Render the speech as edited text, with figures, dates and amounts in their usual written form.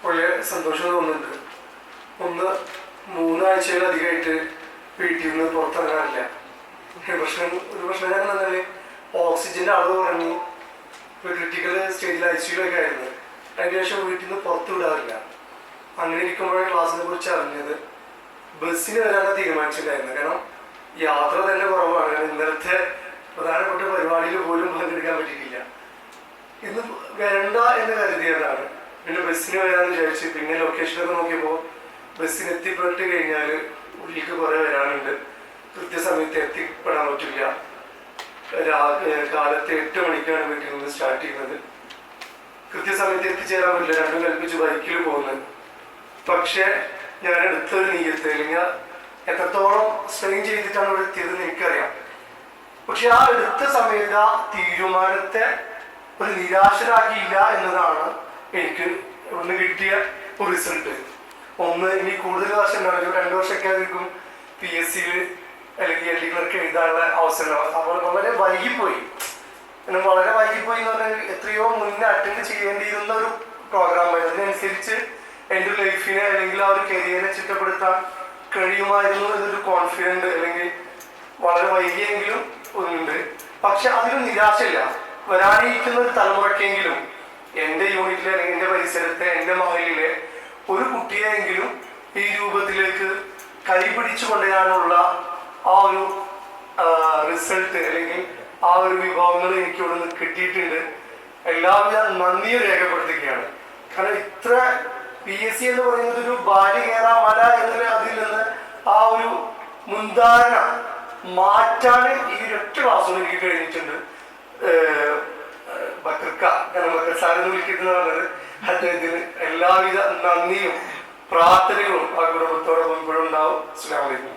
വലിയ സന്തോഷം തോന്നുന്നുണ്ട്. ഒന്ന് 3 ആഴ്ചയിലധികമായിട്ട് വീട്ടിൽ നിന്ന് പുറത്തിറങ്ങാറില്ല. ഒരു പ്രശ്നം ഞാൻ പറഞ്ഞാൽ ഓക്സിജൻ്റെ അളവ് കുറഞ്ഞ് ക്രിട്ടിക്കൽ സ്റ്റേജിൽ ICUലൊക്കെ ആയിരുന്നു. അതിന് ശേഷം വീട്ടിൽ നിന്ന് പുറത്തു വിടാറില്ല. അങ്ങനെ ഇരിക്കുമ്പോഴാണ് ക്ലാസ്സിനെ കുറിച്ച് അറിഞ്ഞത്. ബസ്സിന് വരാനാണ് തീരുമാനിച്ചിട്ടുണ്ടായിരുന്നത്. കാരണം യാത്ര തന്നെ കുറവാണ്. ഇന്നലത്തെ പ്രധാനപ്പെട്ട പരിപാടിയിൽ പോലും പങ്കെടുക്കാൻ പറ്റിയിട്ടില്ല. ഇന്ന് വരണ്ട എന്ന് കരുതിയതാണ്. പിന്നെ ബസ്സിന് വരാമെന്ന് വിചാരിച്ച് പിന്നെ ലൊക്കേഷനൊക്കെ നോക്കിയപ്പോൾ ബസ്സിന് എത്തിപ്പെട്ട് കഴിഞ്ഞാൽ ഉള്ളിലേക്ക് കുറേ വരാനുണ്ട്. കൃത്യസമയത്ത് എത്തിപ്പെടാൻ പറ്റില്ല. കാലത്ത് 8 മണിക്കാണ് വീട്ടിൽ നിന്ന് സ്റ്റാർട്ട് ചെയ്യുന്നത്. കൃത്യസമയത്ത് എത്തിച്ചേരാൻ പറ്റില്ല. രണ്ടും കൽപ്പിച്ച് ബൈക്കിൽ പോകുന്നത്. പക്ഷേ ഞാൻ എടുത്തൊരു നീയത്ത് അല്ലെങ്കിൽ എത്രത്തോളം സ്ട്രെയിൻ ചെയ്തിട്ടാണ് ഇവിടെ എത്തിയതെന്ന് എനിക്കറിയാം. പക്ഷെ ആ എടുത്ത സമയത്ത് ആ തീരുമാനത്തെ ഒരു നിരാശരാക്കിയില്ല എന്നതാണ് എനിക്ക് ഇവിടുന്ന് കിട്ടിയ ഒരു റിസൾട്ട്. ഒന്ന്, ഇനി കൂടുതൽ വർഷം ഉണ്ടാവും. 2 വർഷമൊക്കെ ആയിരിക്കും PSCയിൽ അല്ലെങ്കിൽ LD ക്ലർക്ക് എഴുതാനുള്ള അവസരം. അപ്പോൾ വളരെ വൈകിപ്പോയി. വളരെ വൈകിപ്പോയി എന്ന് പറഞ്ഞാൽ എത്രയോ മുന്നേ അറ്റൻഡ് ചെയ്യേണ്ടിയിരുന്ന ഒരു പ്രോഗ്രാമായിരുന്നു. അതിനനുസരിച്ച് എൻ്റെ ലൈഫിനെ അല്ലെങ്കിൽ ആ ഒരു കരിയറിനെ ചിട്ടപ്പെടുത്താൻ കഴിയുമായിരുന്നു എന്നൊരു കോൺഫിഡൻറ്റ് അല്ലെങ്കിൽ വളരെ വൈകിയെങ്കിലും ഉണ്ട്. പക്ഷെ അതിലും നിരാശയില്ല. വരാനിരിക്കുന്ന ഒരു തലമുറയ്ക്കെങ്കിലും എൻ്റെ യൂണിറ്റിലെ അല്ലെങ്കിൽ എൻ്റെ പരിസരത്തെ എൻ്റെ മഹലിലെ ഒരു കുട്ടിയെങ്കിലും ഈ രൂപത്തിലേക്ക് കൈപിടിച്ചു കൊണ്ടുവരാനുള്ള ആ ഒരു റിസൾട്ട് അല്ലെങ്കിൽ ആ ഒരു വിഭവങ്ങൾ എനിക്ക് ഇവിടെ നിന്ന് കിട്ടിയിട്ടുണ്ട്. എല്ലാവിധ നന്ദിയും രേഖപ്പെടുത്തുകയാണ്. കാരണം ഇത്ര PSC എന്ന് പറയുന്നത് ഒരു ബാലി കയറാ മല എന്നതിൽ അതിൽ നിന്ന് ആ ഒരു മുൻധാരണ മാറ്റാൻ ഈ ഒരൊറ്റ ക്ലാസ്സുകൾ എനിക്ക് കഴിഞ്ഞിട്ടുണ്ട്. ബക്കർ സാറെന്ന് വിളിക്കുന്ന പറഞ്ഞത് അദ്ദേഹത്തിന് എല്ലാവിധ നന്ദിയും പ്രാർത്ഥനകളും ആ കുടുംബത്തോടൊപ്പം ഇപ്പോഴും ഉണ്ടാവും. അസ്സലാമു അലൈക്കും.